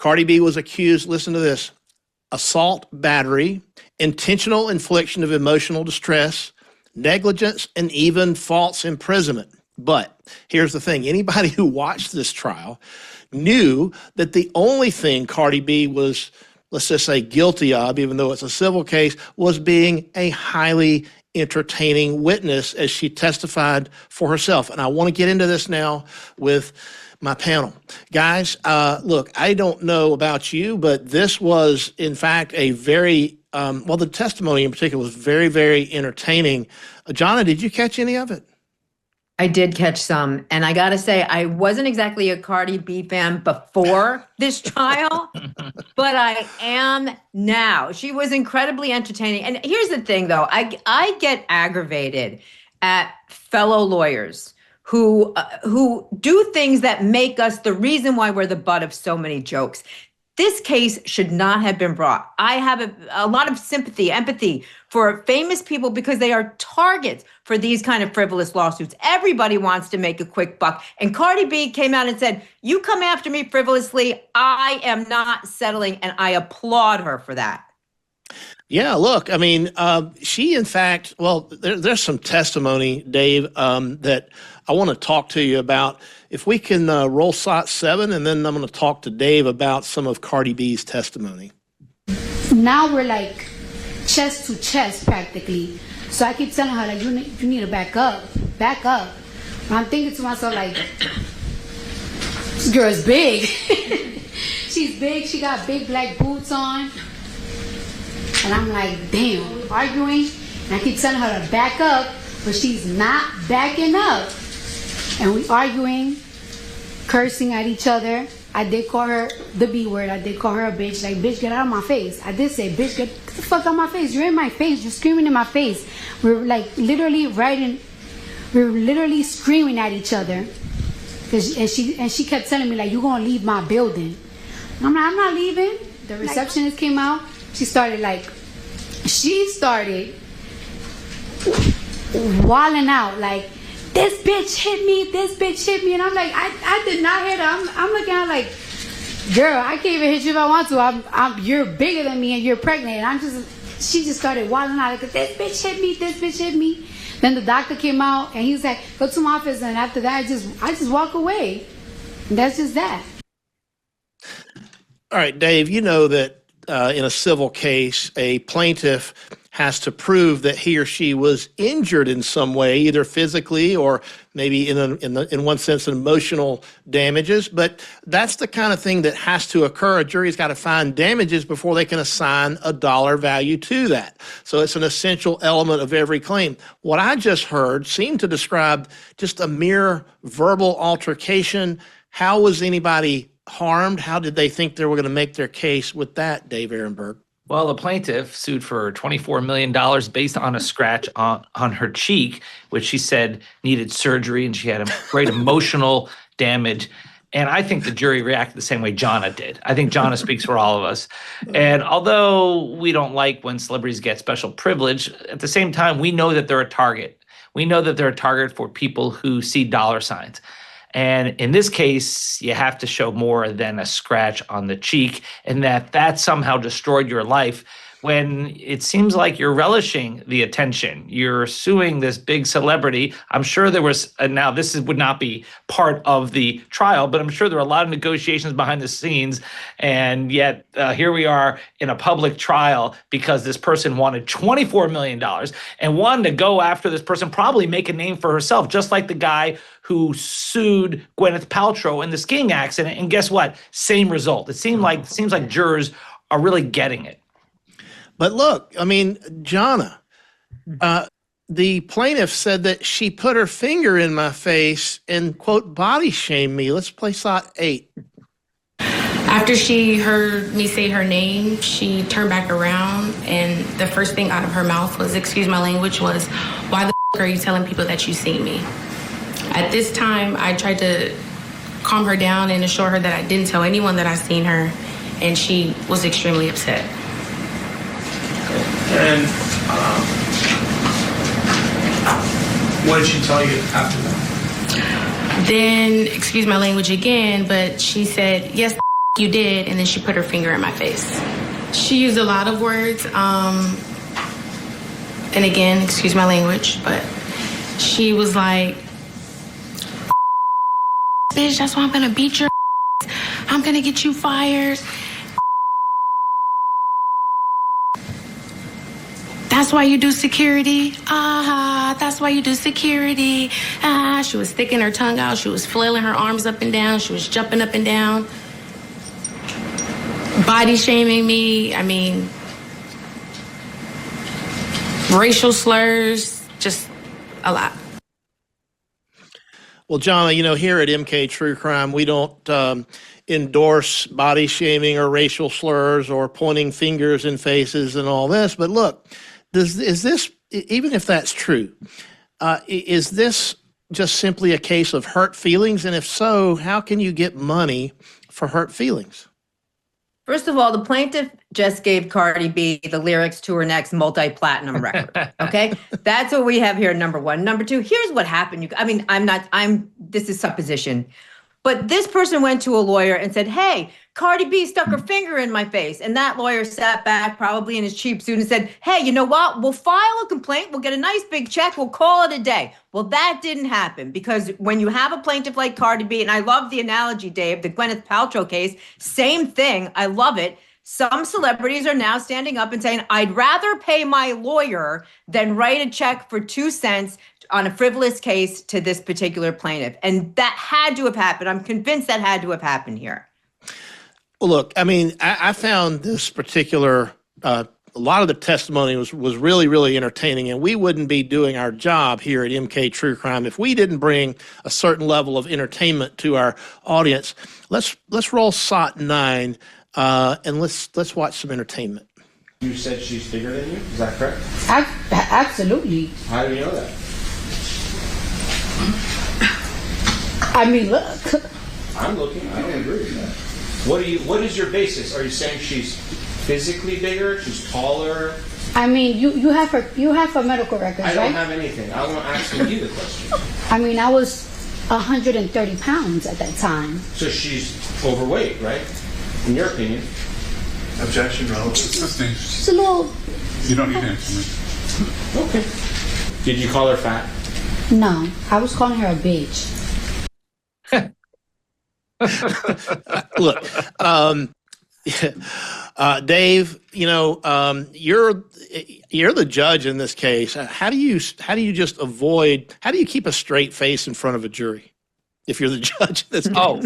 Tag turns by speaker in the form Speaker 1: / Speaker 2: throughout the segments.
Speaker 1: Cardi B was accused, listen to this, assault, battery, intentional infliction of emotional distress, negligence, and even false imprisonment. But here's the thing. Anybody who watched this trial knew that the only thing Cardi B was, let's just say, guilty of, even though it's a civil case, was being a highly entertaining witness as she testified for herself. And I want to get into this now with my panel. Guys, look, I don't know about you, but this was, in fact, a very, the testimony in particular was very, very entertaining. Jonna, did you catch any of it?
Speaker 2: I did catch some. And I got to say, I wasn't exactly a Cardi B fan before this trial, but I am now. She was incredibly entertaining. And here's the thing, though. I get aggravated at fellow lawyers who do things that make us the reason why we're the butt of so many jokes. This case should not have been brought. I have a lot of sympathy, empathy for famous people because they are targets for these kind of frivolous lawsuits. Everybody wants to make a quick buck. And Cardi B came out and said, you come after me frivolously, I am not settling. And I applaud her for that.
Speaker 1: Yeah, look, I mean, she, in fact, there's some testimony, Dave, that I want to talk to you about. If we can roll slot 7, and then I'm going to talk to Dave about some of Cardi B's testimony.
Speaker 3: Now we're like chest to chest practically. So I keep telling her, like, you need to back up. And I'm thinking to myself, like, this girl is big. She's big. She got big black boots on. And I'm like, damn, we're arguing. And I keep telling her to back up, but she's not backing up. And we arguing, cursing at each other. I did call her the B word. I did call her a bitch. Like, bitch, get out of my face. I did say, bitch, get the fuck out of my face. You're in my face. You're screaming in my face. We're like literally screaming at each other. And she kept telling me, like, you're going to leave my building. I'm not leaving. The receptionist came out. She started wilding out, like, this bitch hit me. And I'm like, I did not hit her. I'm looking at her like, girl, I can't even hit you if I want to. You're bigger than me and you're pregnant. And she just started wilding out, like, this bitch hit me. Then the doctor came out and he was like, go to my office. And after that, I just walk away. And that's just that.
Speaker 1: All right, Dave, you know that in a civil case, a plaintiff has to prove that he or she was injured in some way, either physically or maybe in one sense, emotional damages. But that's the kind of thing that has to occur. A jury's got to find damages before they can assign a dollar value to that. So it's an essential element of every claim. What I just heard seemed to describe just a mere verbal altercation. How was anybody harmed? How did they think they were going to make their case with that, Dave Aronberg?
Speaker 4: Well, the plaintiff sued for $24 million based on a scratch on her cheek, which she said needed surgery, and she had a great emotional damage. And I think the jury reacted the same way Jonna did. I think Jonna speaks for all of us. And although we don't like when celebrities get special privilege, at the same time, we know that they're a target. We know that they're a target for people who see dollar signs. And in this case, you have to show more than a scratch on the cheek, and that somehow destroyed your life when it seems like you're relishing the attention. You're suing this big celebrity. I'm sure there was, now this would not be part of the trial, but I'm sure there were a lot of negotiations behind the scenes. And yet here we are in a public trial because this person wanted $24 million and wanted to go after this person, probably make a name for herself, just like the guy who sued Gwyneth Paltrow in the skiing accident. And guess what? Same result. It seems like jurors are really getting it.
Speaker 1: But look, I mean, Jonna, the plaintiff said that she put her finger in my face and, quote, body shamed me. Let's play slot 8.
Speaker 5: After she heard me say her name, she turned back around, and the first thing out of her mouth was, excuse my language, was, why the are you telling people that you see me? At this time, I tried to calm her down and assure her that I didn't tell anyone that I seen her, and she was extremely upset.
Speaker 6: And what did she tell you after that?
Speaker 5: Then, excuse my language again, but she said, yes, you did, and then she put her finger in my face. She used a lot of words, and again, excuse my language, but she was like, bitch, that's why I'm gonna beat your ass. I'm gonna get you fired. That's why you do security. That's why you do security. She was sticking her tongue out. She was flailing her arms up and down. She was jumping up and down. Body shaming me. I mean, racial slurs, just a lot.
Speaker 1: Well, Jonna, here at MK True Crime, we don't endorse body shaming or racial slurs or pointing fingers in faces and all this. But look, is this, even if that's true, is this just simply a case of hurt feelings? And if so, how can you get money for hurt feelings?
Speaker 2: First of all, the plaintiff just gave Cardi B the lyrics to her next multi-platinum record. Okay, that's what we have here. Number one. Number two. Here's what happened. This is supposition, but this person went to a lawyer and said, "Hey, Cardi B stuck her finger in my face," and that lawyer sat back, probably in his cheap suit, and said, "Hey, you know what? We'll file a complaint. We'll get a nice big check. We'll call it a day." Well, that didn't happen, because when you have a plaintiff like Cardi B, and I love the analogy, Dave, the Gwyneth Paltrow case, same thing. I love it. Some celebrities are now standing up and saying, "I'd rather pay my lawyer than write a check for 2 cents on a frivolous case to this particular plaintiff." And that had to have happened. I'm convinced that had to have happened here.
Speaker 1: Well, look, I found this particular, a lot of the testimony was really, really entertaining, and we wouldn't be doing our job here at MK True Crime if we didn't bring a certain level of entertainment to our audience. Let's roll SOT 9, and let's watch some entertainment.
Speaker 7: You said she's bigger than you, is that correct?
Speaker 3: Absolutely.
Speaker 7: How do you know that?
Speaker 3: Look.
Speaker 7: I'm looking, I don't agree with that. What is your basis? Are you saying she's physically bigger, she's taller?
Speaker 3: You have her medical records,
Speaker 7: I don't
Speaker 3: right?
Speaker 7: have anything. I'm asking you the question.
Speaker 3: I was 130 pounds at that time.
Speaker 7: So she's overweight, right? In your opinion.
Speaker 6: Objection, relevant.
Speaker 3: She's a little...
Speaker 8: You don't need to answer me.
Speaker 7: Okay. Did you call her fat?
Speaker 3: No, I was calling her a bitch.
Speaker 1: Look, Dave, you're the judge in this case. How do you keep a straight face in front of a jury if you're the judge in this case?
Speaker 4: Oh,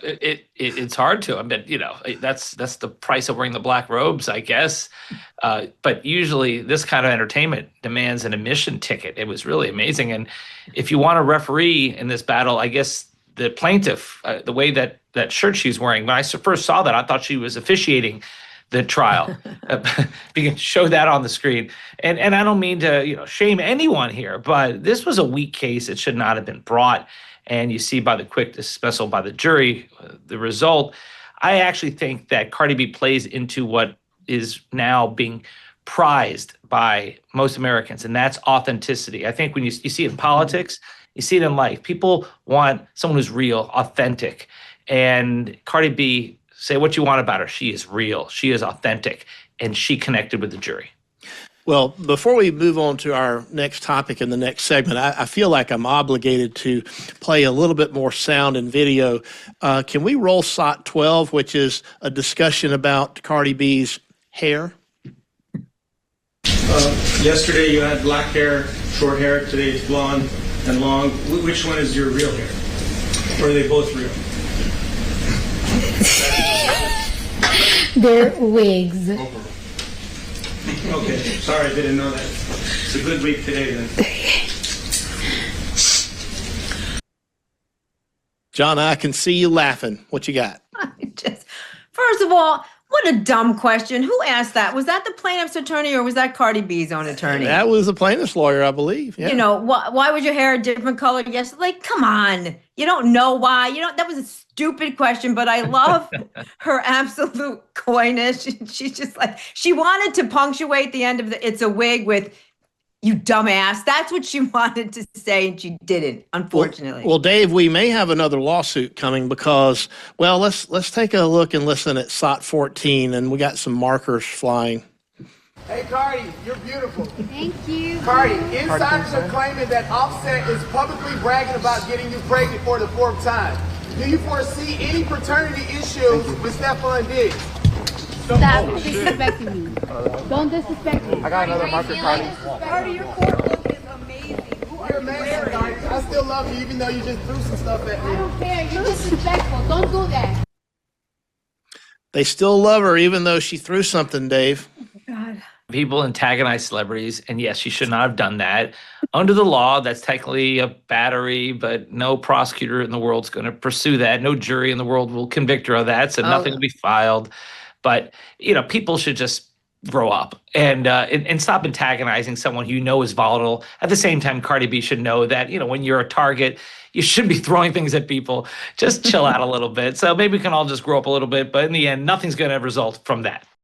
Speaker 4: it's hard to. That's the price of wearing the black robes, I guess. But usually this kind of entertainment demands an admission ticket. It was really amazing. And if you want a referee in this battle, I guess the plaintiff, the way that shirt she's wearing, when I first saw that, I thought she was officiating the trial. You can show that on the screen. And I don't mean to shame anyone here, but this was a weak case. It should not have been brought. And you see by the quick dismissal by the jury, the result. I actually think that Cardi B plays into what is now being prized by most Americans, and that's authenticity. I think when you see it in politics, you see it in life. People want someone who's real, authentic. And Cardi B, say what you want about her, she is real, she is authentic, and she connected with the jury.
Speaker 1: Well, before we move on to our next topic in the next segment, I feel like I'm obligated to play a little bit more sound and video. Can we roll SOT 12, which is a discussion about Cardi B's hair?
Speaker 6: Yesterday you had black hair, short hair. Today it's blonde and long. Which one is your real hair? Or are they both real?
Speaker 3: They're wigs.
Speaker 6: Okay, sorry, I didn't know that. It's a good week today then.
Speaker 1: Jonna, I can see you laughing. What you got?
Speaker 2: First of all, what a dumb question. Who asked that? Was that the plaintiff's attorney or was that Cardi B's own attorney?
Speaker 1: That was the plaintiff's lawyer, I believe. Yeah.
Speaker 2: Why was your hair a different color? Yes, come on. You don't know why. That was a stupid question, but I love her absolute coyness. She's just she wanted to punctuate the end of it's a wig with, You dumbass. That's what she wanted to say, and she didn't, unfortunately.
Speaker 1: Well, Dave, we may have another lawsuit coming because, well, let's take a look and listen at SOT 14, and we got some markers flying.
Speaker 9: Hey, Cardi, you're beautiful.
Speaker 3: Thank you.
Speaker 9: Cardi, insiders are claiming that Offset is publicly bragging about getting you pregnant for the 4th time. Do you foresee any paternity issues with Stephon Diggs?
Speaker 3: Stop disrespecting me. Don't disrespect me.
Speaker 9: I got another marker, Cardi.
Speaker 10: Cardi, your court look is amazing. Who are
Speaker 9: You're
Speaker 10: you
Speaker 9: amazing,
Speaker 10: marrying?
Speaker 9: Cardi. I still love you, even though you just threw some stuff at
Speaker 3: I
Speaker 9: me.
Speaker 3: don't care. You're disrespectful. Don't do that.
Speaker 1: They still love her even though she threw something, Dave.
Speaker 2: God.
Speaker 4: People antagonize celebrities, and yes, she should not have done that. Under the law, that's technically a battery, but no prosecutor in the world is going to pursue that. No jury in the world will convict her of that, so nothing will be filed. But people should just grow up and stop antagonizing someone who you know is volatile. At the same time, Cardi B should know that when you're a target, you shouldn't be throwing things at people. Just chill out a little bit. So maybe we can all just grow up a little bit, but in the end, nothing's going to result from that.